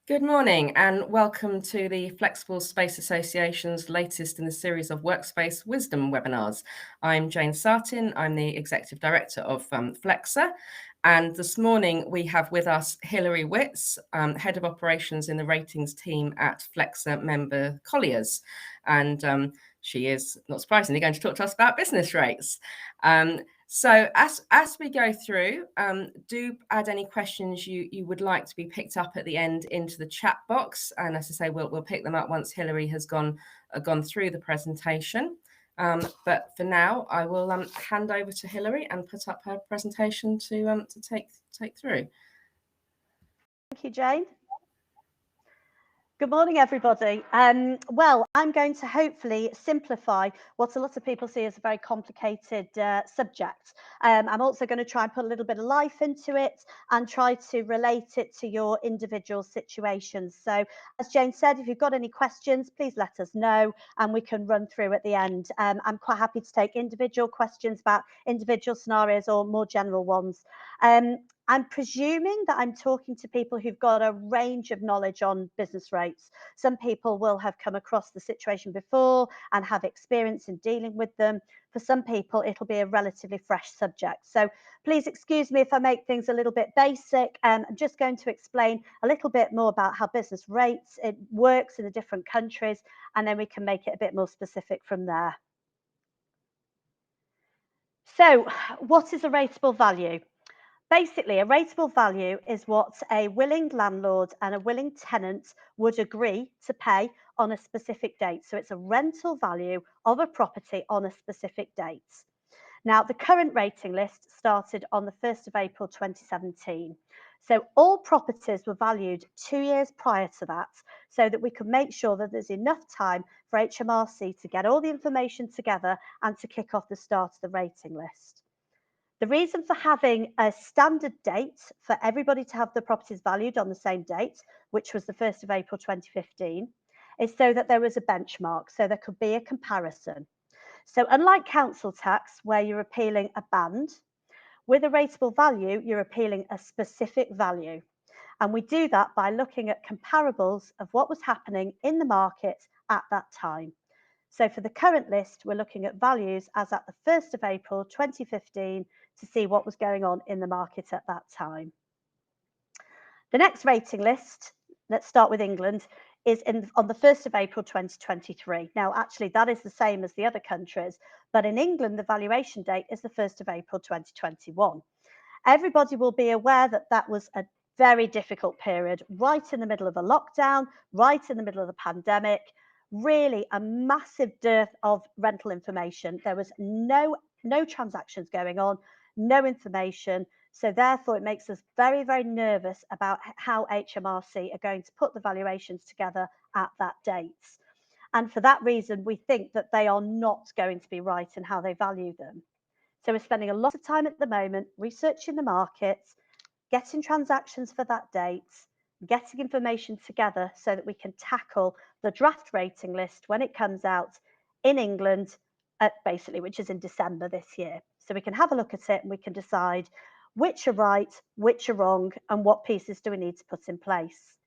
Good morning and welcome to the Flexible Space Association's latest in the series of Workspace Wisdom webinars. I'm Jane Sartin, I'm the Executive Director of Flexor, and this morning we have with us Hilary Witts, Head of Operations in the Ratings team at Flexor member Colliers, and she is, not surprisingly, going to talk to us about business rates. So as we go through, do add any questions you would like to be picked up at the end into the chat box. And as I say, we'll pick them up once Hilary has gone through the presentation. But for now, I will hand over to Hilary and put up her presentation to take through. Thank you, Jane. Good morning, everybody. Well, I'm going to hopefully simplify what a lot of people see as a very complicated subject. I'm also going to try and put a little bit of life into it and try to relate it to your individual situations. So, as Jane said, if you've got any questions, please let us know and we can run through at the end. I'm quite happy to take individual questions about individual scenarios or more general ones. I'm presuming that I'm talking to people who've got a range of knowledge on business rates. Some people will have come across the situation before and have experience in dealing with them. For some people, it'll be a relatively fresh subject. So please excuse me if I make things a little bit basic. I'm just going to explain a little bit more about how business rates, it works in the different countries, and then we can make it a bit more specific from there. So what is a rateable value? Basically, a rateable value is what a willing landlord and a willing tenant would agree to pay on a specific date. So it's a rental value of a property on a specific date. Now, the current rating list started on the 1st of April 2017. So all properties were valued 2 years prior to that so that we could make sure that there's enough time for HMRC to get all the information together and to kick off the start of the rating list. The reason for having a standard date for everybody to have the properties valued on the same date, which was the 1st of April 2015, is so that there was a benchmark, so there could be a comparison. So unlike council tax, where you're appealing a band, with a rateable value, you're appealing a specific value. And we do that by looking at comparables of what was happening in the market at that time. So for the current list, we're looking at values as at the 1st of April 2015 to see what was going on in the market at that time. The next rating list, let's start with England, is on the 1st of April 2023. Now, actually, that is the same as the other countries, but in England, the valuation date is the 1st of April 2021. Everybody will be aware that that was a very difficult period, right in the middle of a lockdown, right in the middle of the pandemic. Really a massive dearth of rental information. There was no transactions going on, no information. So therefore, it makes us very, very nervous about how HMRC are going to put the valuations together at that date. And for that reason, we think that they are not going to be right in how they value them. So we're spending a lot of time at the moment researching the market, getting transactions for that date, getting information together so that we can tackle the draft rating list when it comes out in England, basically, which is in December this year. So we can have a look at it and we can decide which are right, which are wrong, and what pieces do we need to put in place.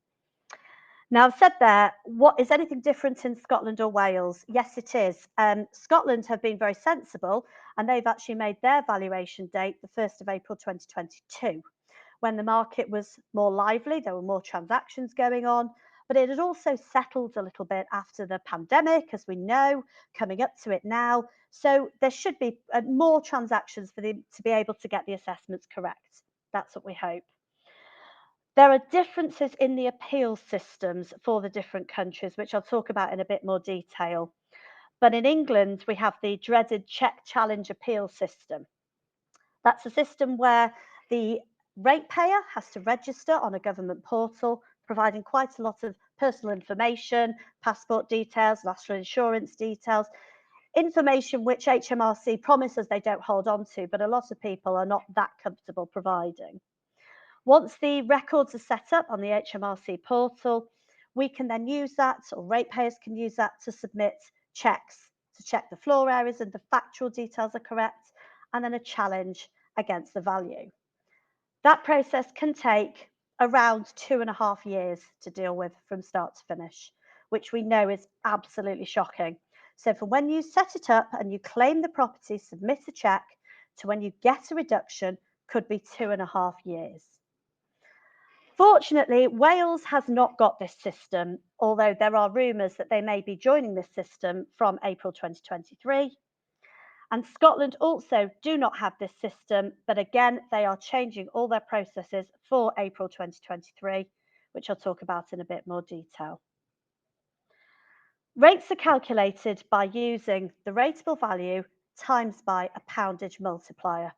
Now, I've said there, what is anything different in Scotland or Wales? Yes, it is. Scotland have been very sensible, and they've actually made their valuation date the 1st of April 2022. When the market was more lively, there were more transactions going on, but it had also settled a little bit after the pandemic, as we know, coming up to it now. So there should be more transactions for them to be able to get the assessments correct. That's what we hope. There are differences in the appeal systems for the different countries, which I'll talk about in a bit more detail. But in England, we have the dreaded check challenge appeal system. That's a system where the ratepayer has to register on a government portal, providing quite a lot of personal information, passport details, national insurance details, information which HMRC promises they don't hold on to, but a lot of people are not that comfortable providing. Once the records are set up on the HMRC portal, we can then use that, or ratepayers can use that to submit checks, to check the floor areas and the factual details are correct, and then a challenge against the value. That process can take around 2.5 years to deal with from start to finish, which we know is absolutely shocking. So from when you set it up and you claim the property, submit a check, to when you get a reduction could be 2.5 years. Fortunately, Wales has not got this system, although there are rumours that they may be joining this system from April 2023. And Scotland also do not have this system, but again, they are changing all their processes for April 2023, which I'll talk about in a bit more detail. Rates are calculated by using the rateable value times by a poundage multiplier.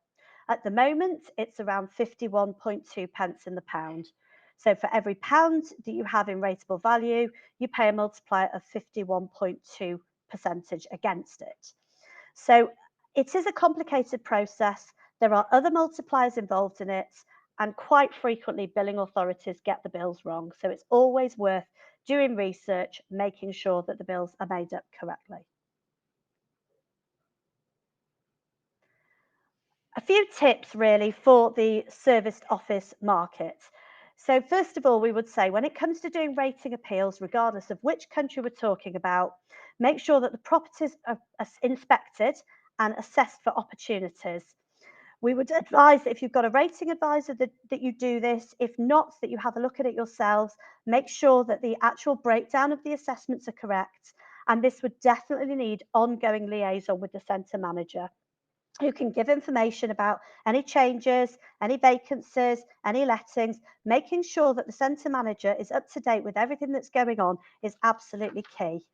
At the moment, it's around 51.2 pence in the pound. So for every pound that you have in rateable value, you pay a multiplier of 51.2% against it. So it is a complicated process. There are other multipliers involved in it, and quite frequently billing authorities get the bills wrong. So it's always worth doing research, making sure that the bills are made up correctly. A few tips really for the serviced office market. So first of all, we would say when it comes to doing rating appeals, regardless of which country we're talking about, make sure that the properties are inspected and assessed for opportunities. We would advise that if you've got a rating advisor that you do this. If not, that you have a look at it yourselves. Make sure that the actual breakdown of the assessments are correct. And this would definitely need ongoing liaison with the centre manager, who can give information about any changes, any vacancies, any lettings. Making sure that the centre manager is up to date with everything that's going on is absolutely key.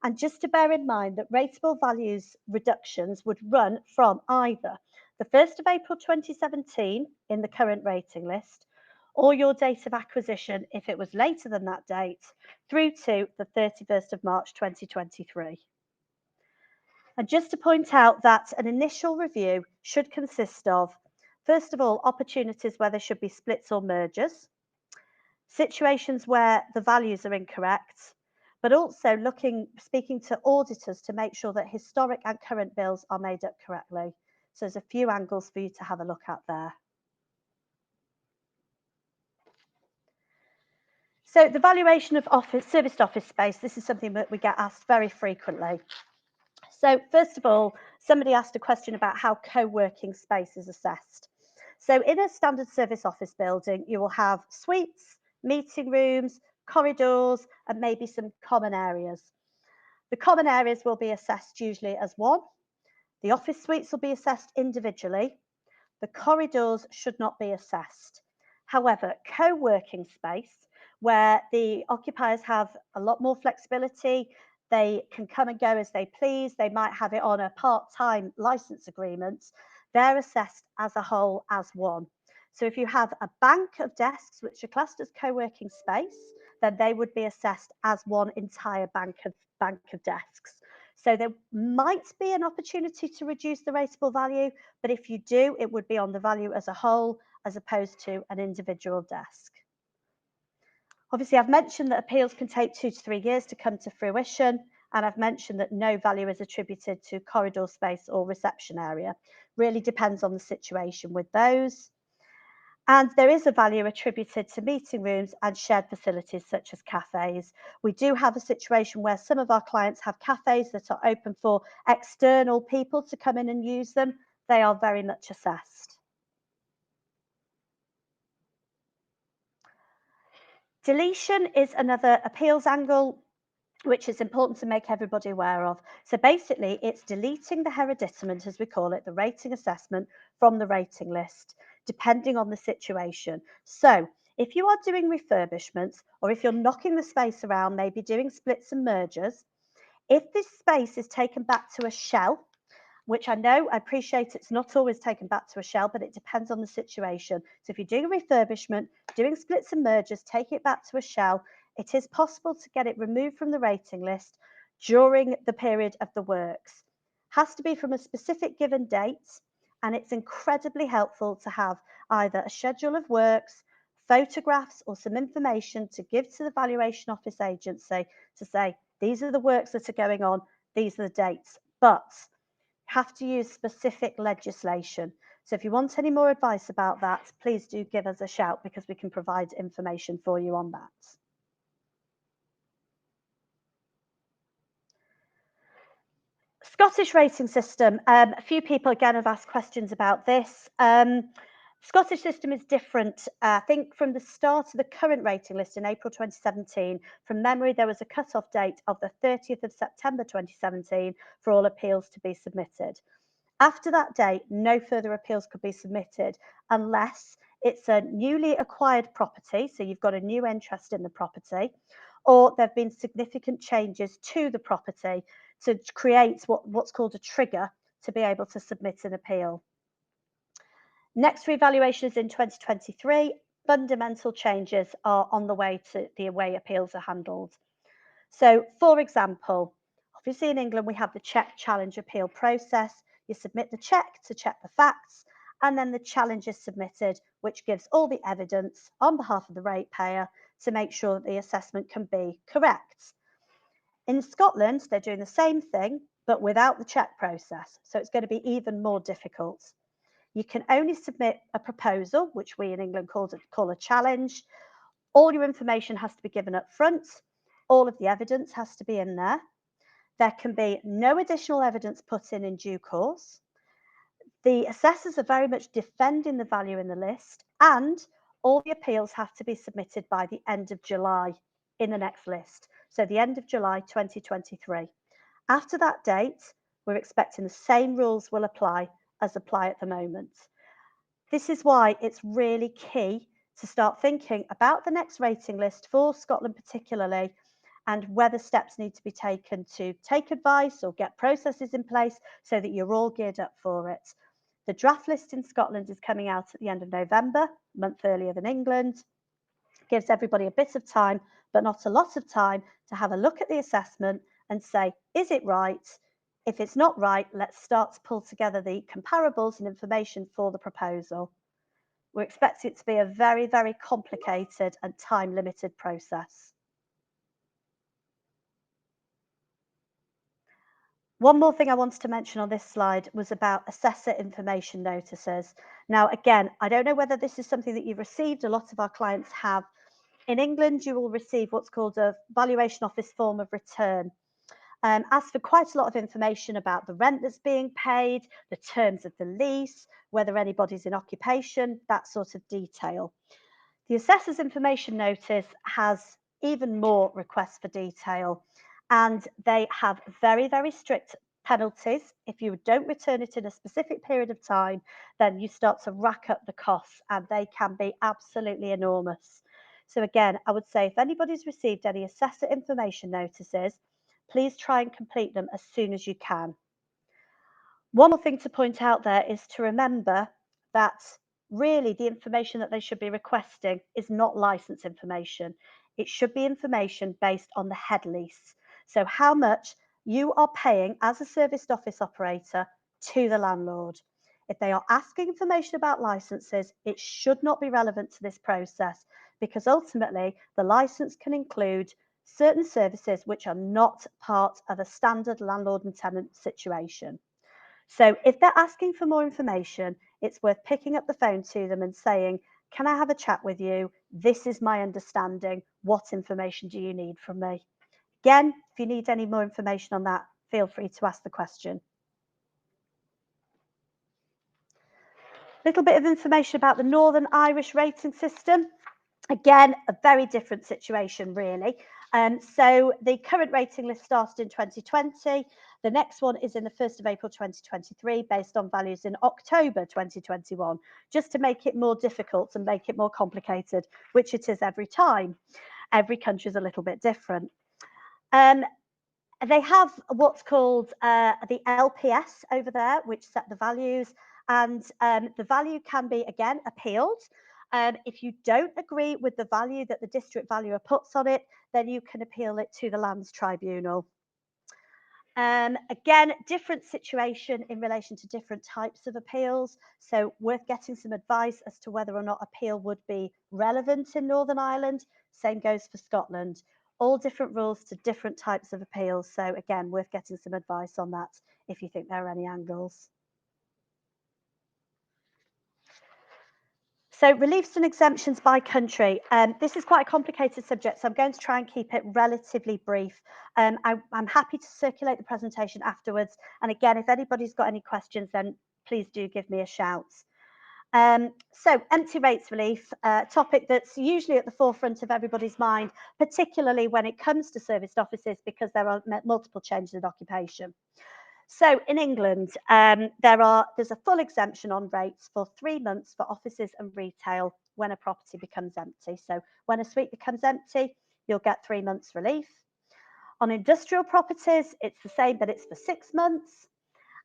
And just to bear in mind that rateable values reductions would run from either the 1st of April 2017 in the current rating list, or your date of acquisition if it was later than that date, through to the 31st of March 2023. And just to point out that an initial review should consist of, first of all, opportunities where there should be splits or mergers, situations where the values are incorrect, but also speaking to auditors to make sure that historic and current bills are made up correctly. So there's a few angles for you to have a look at there. So the valuation of serviced office space, this is something that we get asked very frequently. So first of all, somebody asked a question about how co-working space is assessed. So in a standard service office building, you will have suites, meeting rooms, corridors, and maybe some common areas. The common areas will be assessed usually as one. The office suites will be assessed individually. The corridors should not be assessed. However, co-working space, where the occupiers have a lot more flexibility, they can come and go as they please, they might have it on a part-time license agreement, they're assessed as a whole as one. So if you have a bank of desks which are classed as co-working space, then they would be assessed as one entire bank of desks. So there might be an opportunity to reduce the rateable value, but if you do, it would be on the value as a whole as opposed to an individual desk. Obviously, I've mentioned that appeals can take 2 to 3 years to come to fruition, and I've mentioned that no value is attributed to corridor space or reception area. Really depends on the situation with those. And there is a value attributed to meeting rooms and shared facilities such as cafes. We do have a situation where some of our clients have cafes that are open for external people to come in and use them. They are very much assessed. Deletion is another appeals angle which is important to make everybody aware of. So basically, it's deleting the hereditament, as we call it, the rating assessment from the rating list, depending on the situation. So if you are doing refurbishments, or if you're knocking the space around, maybe doing splits and mergers, if this space is taken back to a shell, which I appreciate it's not always taken back to a shell, but it depends on the situation. So if you're doing a refurbishment, doing splits and mergers, taking it back to a shell, it is possible to get it removed from the rating list during the period of the works. Has to be from a specific given date, and it's incredibly helpful to have either a schedule of works, photographs, or some information to give to the valuation office agency to say, these are the works that are going on, these are the dates. But have to use specific legislation. So if you want any more advice about that, please do give us a shout, because we can provide information for you on that. Scottish rating system. A few people again have asked questions about this. Scottish system is different. I think from the start of the current rating list in April 2017, from memory, there was a cut-off date of the 30th of September 2017 for all appeals to be submitted. After that date, no further appeals could be submitted unless it's a newly acquired property, so you've got a new interest in the property, or there have been significant changes to the property to create what's called a trigger to be able to submit an appeal. Next revaluation is in 2023. Fundamental changes are on the way to the way appeals are handled. So, for example, obviously in England, we have the check, challenge, appeal process. You submit the check to check the facts, and then the challenge is submitted, which gives all the evidence on behalf of the ratepayer to make sure that the assessment can be correct. In Scotland, they're doing the same thing, but without the check process. So it's going to be even more difficult. You can only submit a proposal, which we in England call a challenge. All your information has to be given up front. All of the evidence has to be in there. There can be no additional evidence put in due course. The assessors are very much defending the value in the list, and all the appeals have to be submitted by the end of July in the next list. So the end of July 2023. After that date, we're expecting the same rules will apply as apply at the moment. This is why it's really key to start thinking about the next rating list for Scotland particularly, and whether steps need to be taken to take advice or get processes in place so that you're all geared up for it. The draft list in Scotland is coming out at the end of November, a month earlier than England. Gives everybody a bit of time, but not a lot of time, to have a look at the assessment and say, is it right? If it's not right, let's start to pull together the comparables and information for the proposal. We're expecting it to be a very, very complicated and time-limited process. One more thing I wanted to mention on this slide was about assessor information notices. Now, again, I don't know whether this is something that you've received. A lot of our clients have. In England, you will receive what's called a valuation office form of return. Asks for quite a lot of information about the rent that's being paid, the terms of the lease, whether anybody's in occupation, that sort of detail. The assessor's information notice has even more requests for detail, and they have very, very strict penalties. If you don't return it in a specific period of time, then you start to rack up the costs, and they can be absolutely enormous. So again, I would say if anybody's received any assessor information notices, please try and complete them as soon as you can. One more thing to point out there is to remember that really the information that they should be requesting is not license information. It should be information based on the head lease. So how much you are paying as a serviced office operator to the landlord. If they are asking information about licenses, it should not be relevant to this process, because ultimately the license can include certain services which are not part of a standard landlord and tenant situation. So if they're asking for more information, it's worth picking up the phone to them and saying, can I have a chat with you? This is my understanding. What information do you need from me? Again, if you need any more information on that, feel free to ask the question. A little bit of information about the Northern Irish rating system. Again, a very different situation, really. So the current rating list started in 2020. The next one is in the 1st of April 2023, based on values in October 2021, just to make it more difficult and make it more complicated, which it is every time. Every country is a little bit different. They have what's called the LPS over there, which set the values, and the value can be, again, appealed. If you don't agree with the value that the district valuer puts on it, then you can appeal it to the Lands Tribunal. Again, different situation in relation to different types of appeals, so worth getting some advice as to whether or not appeal would be relevant in Northern Ireland. Same goes for Scotland. All different rules to different types of appeals. So again, worth getting some advice on that if you think there are any angles. So reliefs and exemptions by country. This is quite a complicated subject, so I'm going to try and keep it relatively brief. I'm happy to circulate the presentation afterwards. And again, if anybody's got any questions, then please do give me a shout. So empty rates relief, topic that's usually at the forefront of everybody's mind, particularly when it comes to serviced offices, because there are multiple changes in occupation. So in England, there's a full exemption on rates for 3 months for offices and retail when a property becomes empty. So when a suite becomes empty, you'll get 3 months relief. On industrial properties, it's the same, but it's for 6 months.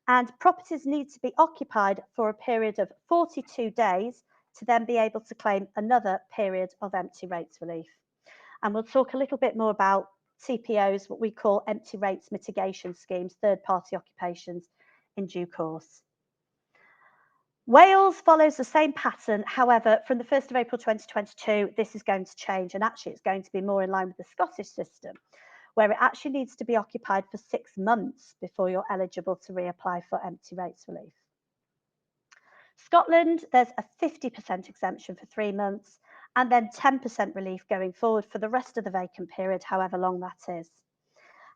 And properties need to be occupied for a period of 42 days to then be able to claim another period of empty rates relief. And we'll talk a little bit more about TPOs, what we call empty rates mitigation schemes, third-party occupations, in due course. Wales follows the same pattern. However, from the 1st of April 2022, this is going to change, and actually it's going to be more in line with the Scottish system, where it actually needs to be occupied for 6 months before you're eligible to reapply for empty rates relief. Scotland, there's a 50% exemption for 3 months, and then 10% relief going forward for the rest of the vacant period, however long that is.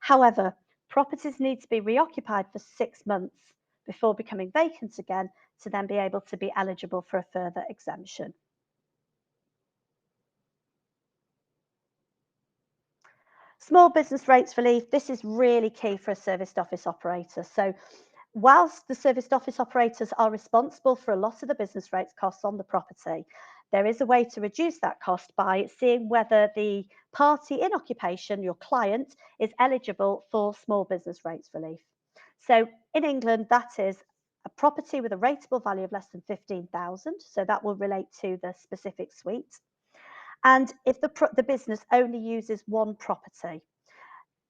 However, properties need to be reoccupied for 6 months before becoming vacant again to then be able to be eligible for a further exemption. Small business rates relief, this is really key for a serviced office operator. So whilst the serviced office operators are responsible for a lot of the business rates costs on the property, there is a way to reduce that cost by seeing whether the party in occupation, your client, is eligible for small business rates relief. So in England, that is a property with a rateable value of less than 15,000. So that will relate to the specific suite. And if the business only uses one property,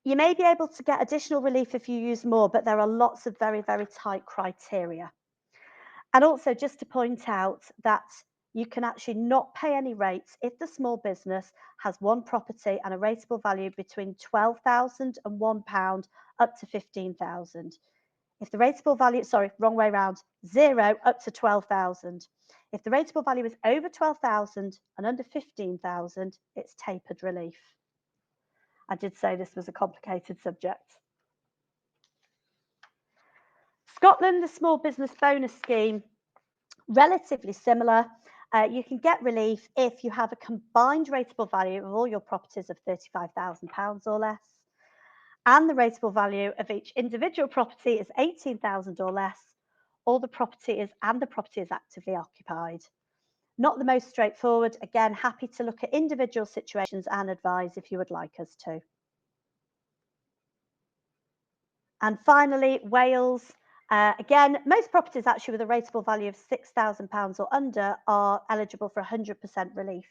you may be able to get additional relief if you use more, but there are lots of very, very tight criteria. And also just to point out that you can actually not pay any rates if the small business has one property and a rateable value between £12,000 and £1 up to 15,000. If the rateable value, sorry, wrong way around, 0 up to 12,000. If the rateable value is over 12,000 and under 15,000, it's tapered relief. I did say this was a complicated subject. Scotland, the small business bonus scheme, relatively similar. You can get relief if you have a combined rateable value of all your properties of £35,000 or less, and the rateable value of each individual property is 18,000 or less, or the property is actively occupied. Not the most straightforward. Again, happy to look at individual situations and advise if you would like us to. And finally, Wales. Again, most properties actually with a rateable value of £6,000 or under are eligible for 100% relief.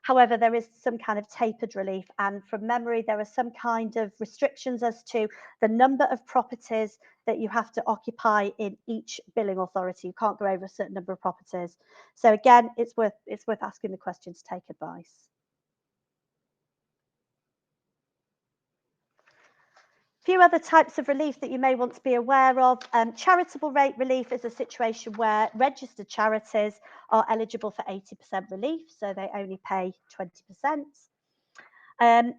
However, there is some kind of tapered relief, and from memory, there are some kind of restrictions as to the number of properties that you have to occupy in each billing authority. You can't go over a certain number of properties. So again, it's worth asking the question to take advice. Few other types of relief that you may want to be aware of. Charitable rate relief is a situation where registered charities are eligible for 80% relief, so they only pay 20%.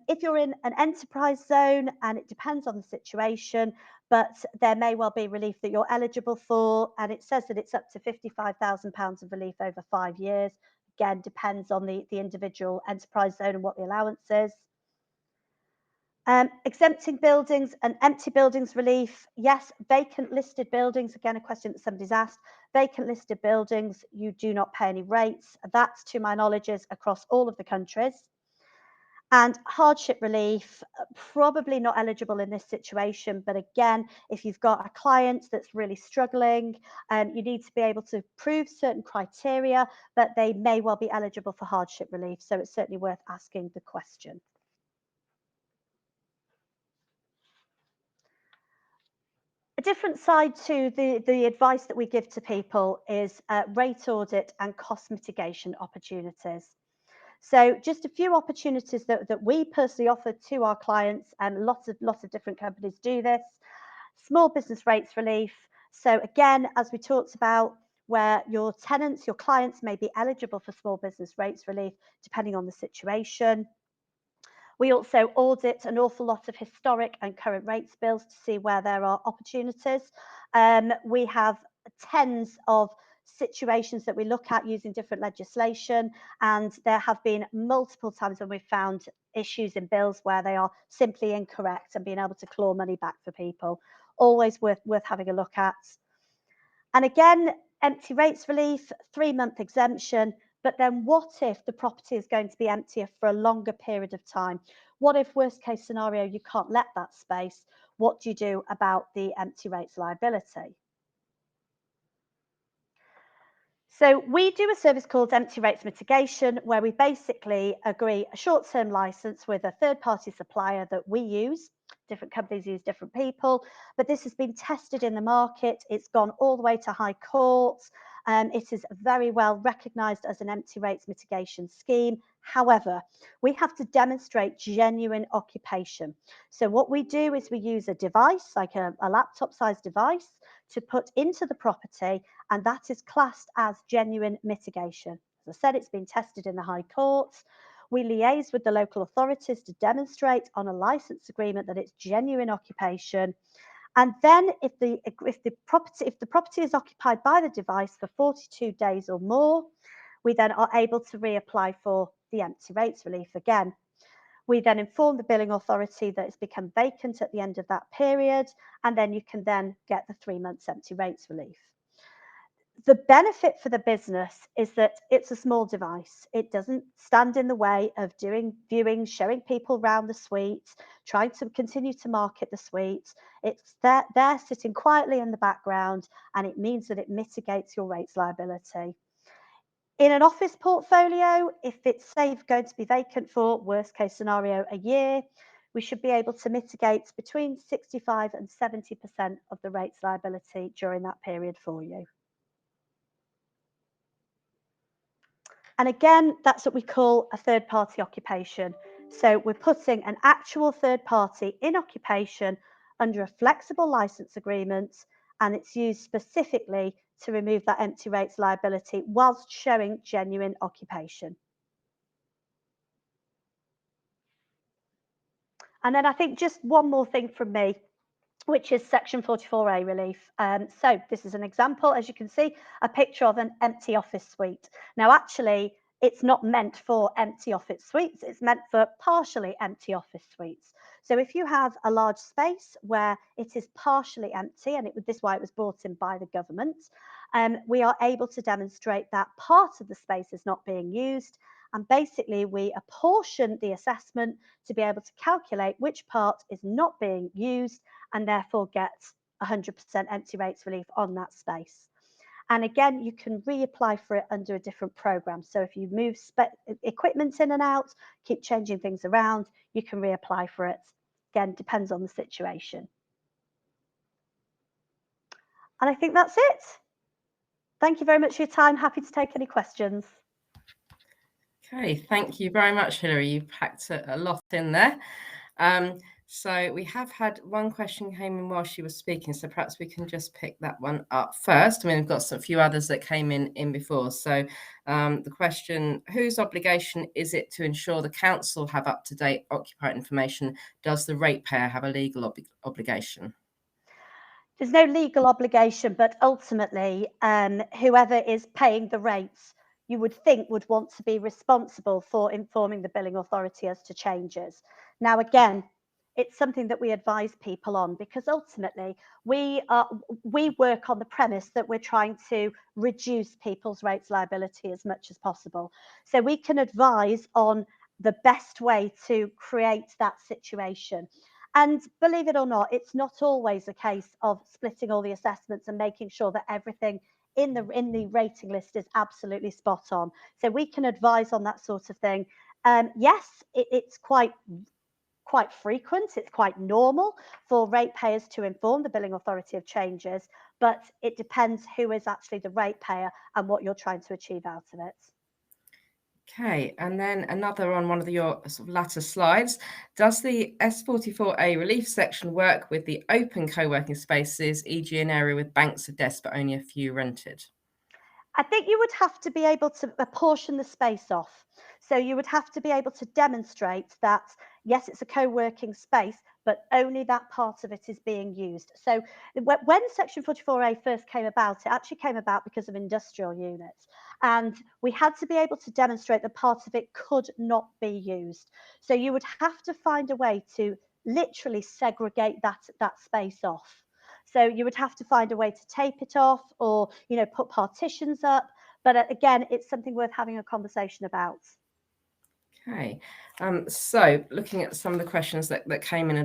If you're in an enterprise zone, and it depends on the situation, but there may well be relief that you're eligible for, and it says that it's up to £55,000 of relief over 5 years. Again, depends on the individual enterprise zone and what the allowance is. Exempting buildings and empty buildings relief. Yes, vacant listed buildings. Again, a question that somebody's asked. Vacant listed buildings, you do not pay any rates. That's, to my knowledge, is across all of the countries. And hardship relief, probably not eligible in this situation. But again, if you've got a client that's really struggling, you need to be able to prove certain criteria, but they may well be eligible for hardship relief. So it's certainly worth asking the question. A different side to the advice that we give to people is rate audit and cost mitigation opportunities. So just a few opportunities that we personally offer to our clients, and lots of different companies do this. Small business rates relief. So again, as we talked about, where your tenants, your clients may be eligible for small business rates relief depending on the situation. We also audit an awful lot of historic and current rates bills to see where there are opportunities. We have tens of situations that we look at using different legislation, and there have been multiple times when we've found issues in bills where they are simply incorrect, and being able to claw money back for people. Always worth having a look at. And again, empty rates relief, 3-month exemption. But then what if the property is going to be empty for a longer period of time? What if, worst case scenario, you can't let that space? What do you do about the empty rates liability? So we do a service called empty rates mitigation, where we basically agree a short-term license with a third-party supplier that we use. Different companies use different people, but this has been tested in the market. It's gone all the way to high court. It is very well recognised as an empty rates mitigation scheme. However, we have to demonstrate genuine occupation. So what we do is we use a device, like a laptop-sized device, to put into the property, and that is classed as genuine mitigation. As I said, it's been tested in the High Court. We liaise with the local authorities to demonstrate on a license agreement that it's genuine occupation. And then if the property is occupied by the device for 42 days or more, we then are able to reapply for the empty rates relief again. We then inform the billing authority that it's become vacant at the end of that period, and then you can then get the 3 months empty rates relief. The benefit for the business is that it's a small device. It doesn't stand in the way of doing viewings, showing people around the suite, trying to continue to market the suite. It's there sitting quietly in the background, and it means that it mitigates your rates liability. In an office portfolio, if it's going to be vacant for, worst case scenario, a year, we should be able to mitigate between 65 and 70% of the rates liability during that period for you. And again, that's what we call a third-party occupation. So we're putting an actual third party in occupation under a flexible license agreement, and it's used specifically to remove that empty rates liability whilst showing genuine occupation. And then I think just one more thing from me, which is Section 44A relief. So this is an example, as you can see, a picture of an empty office suite. Now, actually, it's not meant for empty office suites. It's meant for partially empty office suites. So if you have a large space where it is partially empty, and this is why it was brought in by the government, we are able to demonstrate that part of the space is not being used. And basically, we apportion the assessment to be able to calculate which part is not being used, and therefore get 100% empty rates relief on that space. And again, you can reapply for it under a different program. So if you move equipment in and out, keep changing things around, you can reapply for it. Again, depends on the situation. And I think that's it. Thank you very much for your time. Happy to take any questions. Okay, thank you very much, Hilary. You packed a lot in there. So we have had one question came in while she was speaking, so perhaps we can just pick that one up first. I mean, we've got a few others that came in before. So the question, whose obligation is it to ensure the council have up-to-date occupier information? Does the ratepayer have a legal obligation? There's no legal obligation, but ultimately, whoever is paying the rates, you would think would want to be responsible for informing the billing authority as to changes. Now, again, it's something that we advise people on, because ultimately we work on the premise that we're trying to reduce people's rates liability as much as possible. So we can advise on the best way to create that situation. And believe it or not, it's not always a case of splitting all the assessments and making sure that everything in the rating list is absolutely spot on. So we can advise on that sort of thing. Yes, it's quite frequent, it's quite normal for ratepayers to inform the billing authority of changes, but it depends who is actually the ratepayer and what you're trying to achieve out of it. Okay, and then another on one of your sort of latter slides. Does the S44A relief section work with the open co-working spaces, e.g. an area with banks of desks but only a few rented? I think you would have to be able to apportion the space off. So you would have to be able to demonstrate that, yes, it's a co-working space, but only that part of it is being used. So when Section 44A first came about, it actually came about because of industrial units. And we had to be able to demonstrate that part of it could not be used. So you would have to find a way to literally segregate that space off. So you would have to find a way to tape it off or, put partitions up. But again, it's something worth having a conversation about. Okay, so looking at some of the questions that came in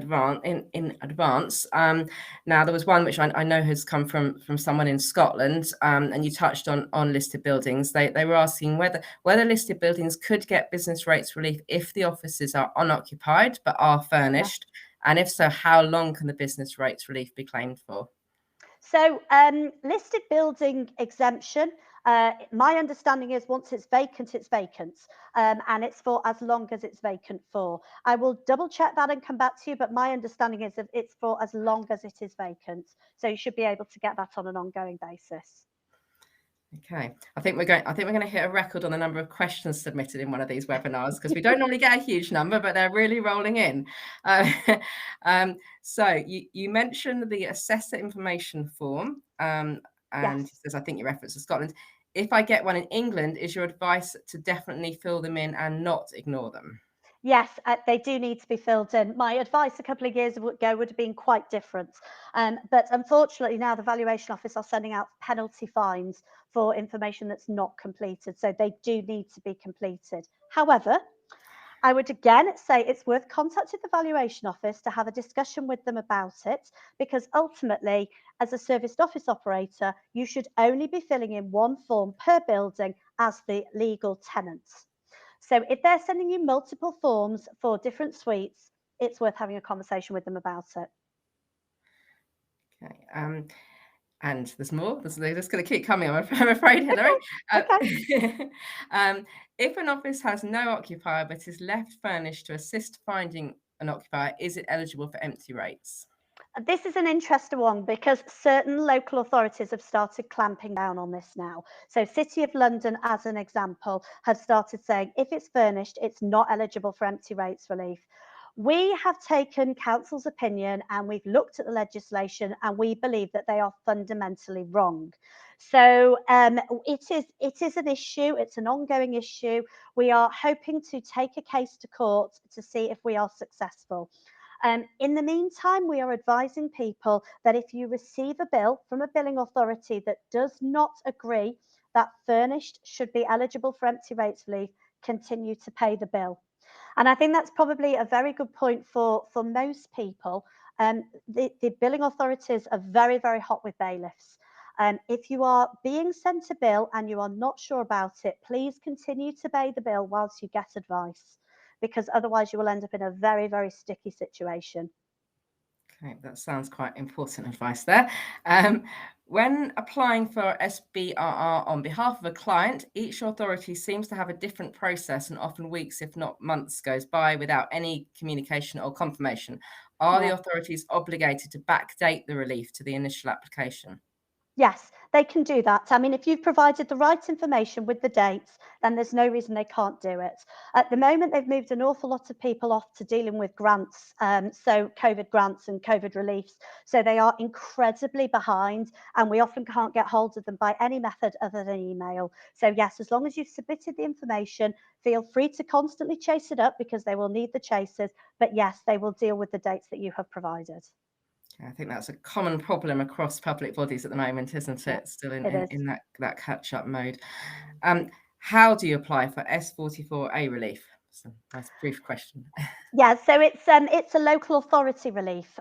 advance. Now there was one which I know has come from someone in Scotland, and you touched on listed buildings. They were asking whether listed buildings could get business rates relief if the offices are unoccupied but are Yeah. furnished, and if so, how long can the business rates relief be claimed for? So listed building exemption, my understanding is once it's vacant, and it's for as long as it's vacant for. I will double check that and come back to you, but my understanding is that it's for as long as it is vacant. So you should be able to get that on an ongoing basis. Okay, I think we're going to hit a record on the number of questions submitted in one of these webinars because we don't normally get a huge number, but they're really rolling in. Uh, so you mentioned the assessor information form, and Yes. says I think you referenced to Scotland. If I get one in England, is your advice to definitely fill them in and not ignore them? Yes, they do need to be filled in. My advice a couple of years ago would have been quite different. But unfortunately, now the Valuation Office are sending out penalty fines for information that's not completed. So they do need to be completed. However, I would again say it's worth contacting the Valuation Office to have a discussion with them about it, because ultimately, as a serviced office operator, you should only be filling in one form per building as the legal tenant. So if they're sending you multiple forms for different suites, it's worth having a conversation with them about it. Okay. And there's more. They're just going to keep coming. I'm afraid, Hilary. Uh, Okay. if an office has no occupier but is left furnished to assist finding an occupier, is it eligible for empty rates? This is an interesting one because certain local authorities have started clamping down on this now. So, City of London, as an example, have started saying if it's furnished, it's not eligible for empty rates relief. We have taken council's opinion and we've looked at the legislation and we believe that they are fundamentally wrong. So it is an issue. It's an ongoing issue. We are hoping to take a case to court to see if we are successful. In the meantime, we are advising people that if you receive a bill from a billing authority that does not agree that furnished should be eligible for empty rates relief, continue to pay the bill. And I think that's probably a very good point for most people. The billing authorities are very, very hot with bailiffs. If you are being sent a bill and you are not sure about it, please continue to pay the bill whilst you get advice, because otherwise you will end up in a very, very sticky situation. Okay, that sounds quite important advice there. Um, when applying for SBRR on behalf of a client, each authority seems to have a different process, and often weeks, if not months, goes by without any communication or confirmation. Are the Yeah. authorities obligated to backdate the relief to the initial application? Yes, they can do that. I mean, if you've provided the right information with the dates, then there's no reason they can't do it. At the moment, they've moved an awful lot of people off to dealing with grants, so COVID grants and COVID reliefs. So they are incredibly behind, and we often can't get hold of them by any method other than email. So, yes, as long as you've submitted the information, feel free to constantly chase it up because they will need the chases. But yes, they will deal with the dates that you have provided. I think that's a common problem across public bodies at the moment, isn't Yeah, it? Still it is. in that catch-up mode. How do you apply for S44A relief? It's a nice brief question. Yeah, so it's a local authority relief.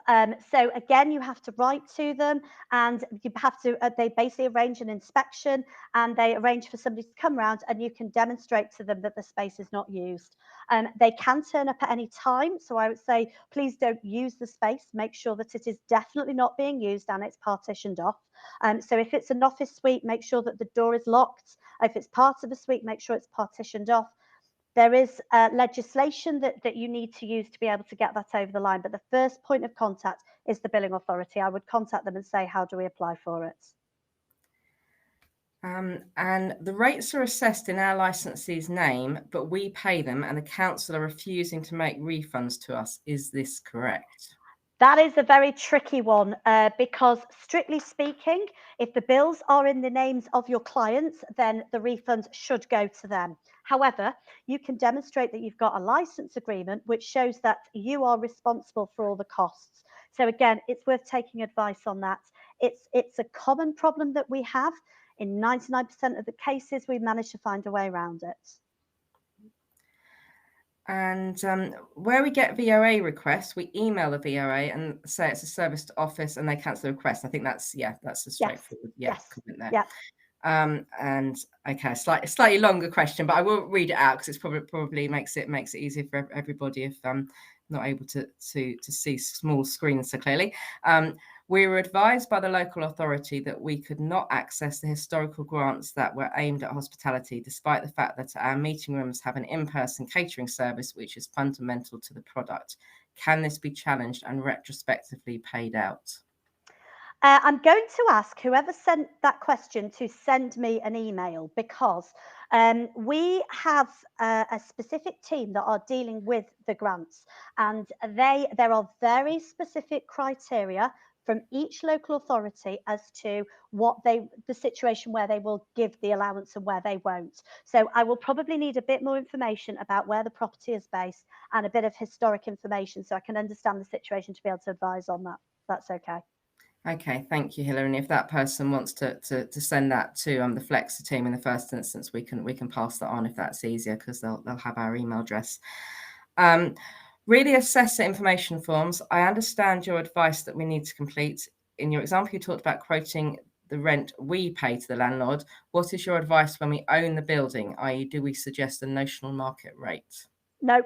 So again, you have to write to them, and you have to. They basically arrange an inspection, and they arrange for somebody to come around, and you can demonstrate to them that the space is not used. They can turn up at any time. So I would say, please don't use the space. Make sure that it is definitely not being used and it's partitioned off. So if it's an office suite, make sure that the door is locked. If it's part of a suite, make sure it's partitioned off. There is legislation that you need to use to be able to get that over the line, but the first point of contact is the billing authority. I would contact them and say, how do we apply for it? And the rates are assessed in our licensee's name, but we pay them and the council are refusing to make refunds to us. Is this correct? That is a very tricky one because, strictly speaking, if the bills are in the names of your clients, then the refunds should go to them. However, you can demonstrate that you've got a license agreement which shows that you are responsible for all the costs. So again, it's worth taking advice on that. It's a common problem that we have. In 99% of the cases, we manage to find a way around it. And where we get VOA requests, we email the VOA and say it's a service to office, and they cancel the request. I think that's a straightforward comment there. Yeah. And okay, slightly longer question, but I will read it out because it's probably makes it easier for everybody if not able to see small screens so clearly. We were advised by the local authority that we could not access the historical grants that were aimed at hospitality, despite the fact that our meeting rooms have an in-person catering service, which is fundamental to the product. Can this be challenged and retrospectively paid out? I'm going to ask whoever sent that question to send me an email because we have a specific team that are dealing with the grants, and there are very specific criteria from each local authority as to the situation where they will give the allowance and where they won't. So I will probably need a bit more information about where the property is based and a bit of historic information so I can understand the situation to be able to advise on that. That's okay. Okay, thank you, Hilary. And if that person wants to send that to the Flexer team in the first instance, we can pass that on if that's easier because they'll have our email address. Really, assessor information forms. I understand your advice that we need to complete. In your example, you talked about quoting the rent we pay to the landlord. What is your advice when we own the building? I.e., do we suggest a notional market rate? No.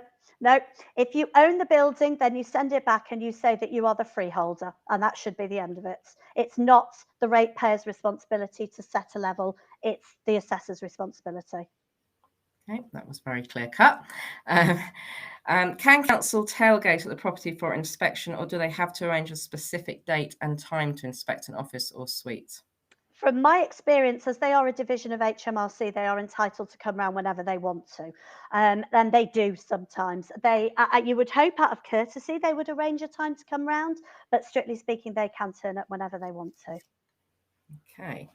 If you own the building, then you send it back and you say that you are the freeholder, and that should be the end of it. It's not the ratepayer's responsibility to set a level, it's the assessor's responsibility. Okay, that was very clear cut. Can council tailgate at the property for inspection, or do they have to arrange a specific date and time to inspect an office or suite? From my experience, as they are a division of HMRC, they are entitled to come around whenever they want to. And they do sometimes. You would hope out of courtesy they would arrange a time to come round, but strictly speaking, they can turn up whenever they want to. Okay.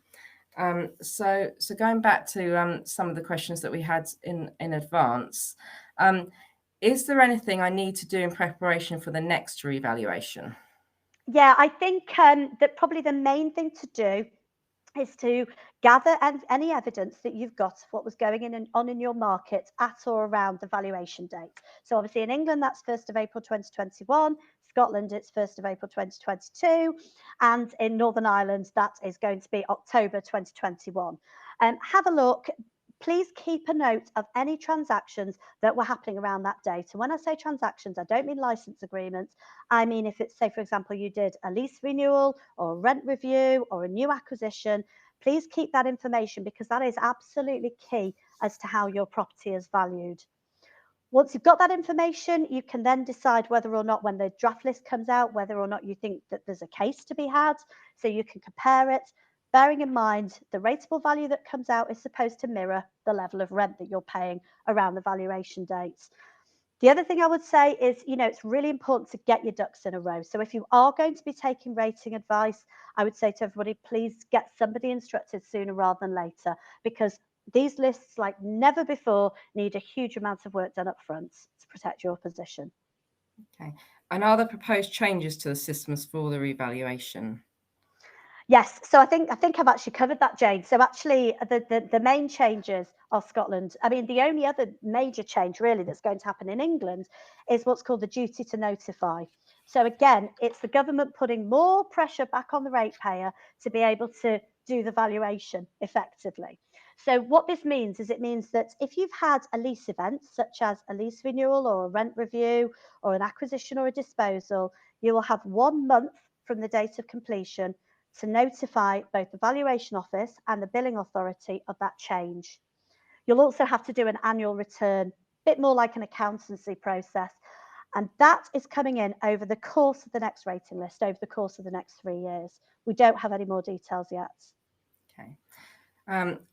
So going back to some of the questions that we had in advance, is there anything I need to do in preparation for the next revaluation? Yeah, I think that probably the main thing to do is to gather any evidence that you've got of what was going on in your market at or around the valuation date. So obviously in England, that's 1st of April 2021. Scotland, it's 1st of April 2022. And in Northern Ireland, that is going to be October 2021. Have a look. Please keep a note of any transactions that were happening around that date. And when I say transactions, I don't mean license agreements. I mean, if it's, say, for example, you did a lease renewal or a rent review or a new acquisition, please keep that information because that is absolutely key as to how your property is valued. Once you've got that information, you can then decide whether or not when the draft list comes out, whether or not you think that there's a case to be had, so you can compare it. Bearing in mind, the rateable value that comes out is supposed to mirror the level of rent that you're paying around the valuation dates. The other thing I would say is, it's really important to get your ducks in a row. So if you are going to be taking rating advice, I would say to everybody, please get somebody instructed sooner rather than later, because these lists, like never before, need a huge amount of work done up front to protect your position. Okay. And are there proposed changes to the systems for the revaluation? Yes, so I think I've actually covered that, Jane. So actually, the main changes are Scotland. I mean, the only other major change really that's going to happen in England is what's called the duty to notify. So again, it's the government putting more pressure back on the ratepayer to be able to do the valuation effectively. So what this means is it means that if you've had a lease event, such as a lease renewal or a rent review or an acquisition or a disposal, you will have 1 month from the date of completion to notify both the valuation office and the billing authority of that change. You'll also have to do an annual return bit more like an accountancy process. And that is coming in over the course of the next rating list, over the course of the next 3 years. We don't have any more details yet. Okay.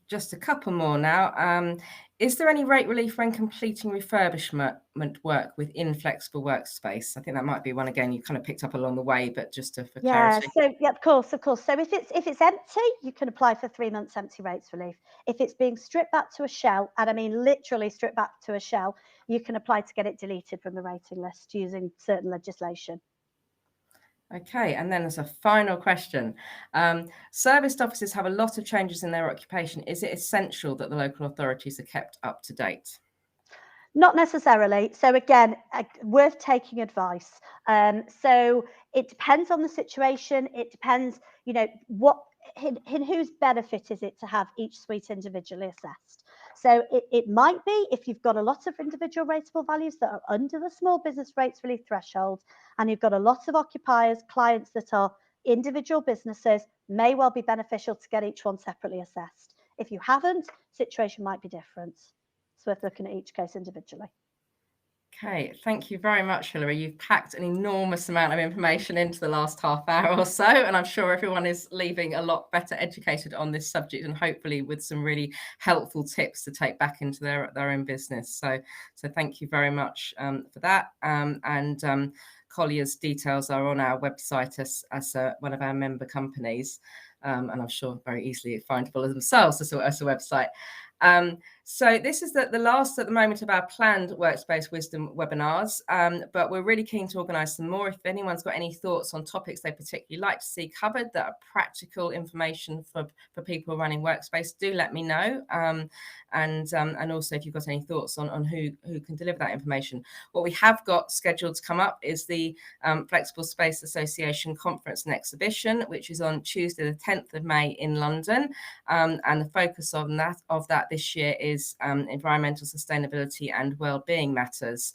Just a couple more now. Is there any rate relief when completing refurbishment work within Flexible Workspace? I think that might be one again you kind of picked up along the way, but just for Yeah, clarity. so yeah, of course. So if it's empty, you can apply for 3 months empty rates relief. If it's being stripped back to a shell, and I mean literally stripped back to a shell, you can apply to get it deleted from the rating list using certain legislation. Okay, and then as a final question, serviced officers have a lot of changes in their occupation. Is it essential that the local authorities are kept up to date? Not necessarily. So again, worth taking advice. So it depends on the situation. It depends, what in whose benefit is it to have each suite individually assessed. So it might be if you've got a lot of individual rateable values that are under the small business rates relief threshold, and you've got a lot of occupiers, clients that are individual businesses, may well be beneficial to get each one separately assessed. If you haven't, situation might be different. It's worth looking at each case individually. Okay, thank you very much, Hilary. You've packed an enormous amount of information into the last half hour or so, and I'm sure everyone is leaving a lot better educated on this subject and hopefully with some really helpful tips to take back into their own business. So thank you very much for that. Colliers details are on our website as one of our member companies, and I'm sure very easily findable as themselves as a website. So this is the last at the moment of our planned Workspace Wisdom webinars, but we're really keen to organise some more. If anyone's got any thoughts on topics they particularly like to see covered that are practical information for people running Workspace, do let me know. And also if you've got any thoughts on who can deliver that information. What we have got scheduled to come up is the Flexible Space Association Conference and Exhibition, which is on Tuesday the 10th of May in London. And the focus of that this year is environmental sustainability and well-being matters.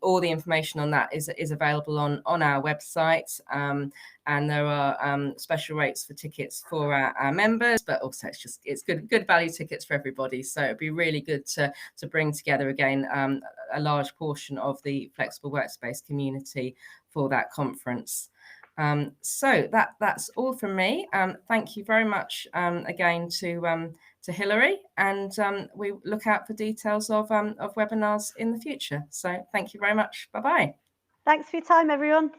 All the information on that is available on our website, and there are special rates for tickets for our members, but also it's good value tickets for everybody. So it'd be really good to bring together again a large portion of the Flexible Workspace community for that conference. So that's all from me. Thank you very much again to Hilary, and we look out for details of webinars in the future. So thank you very much. Bye-bye. Thanks for your time, everyone.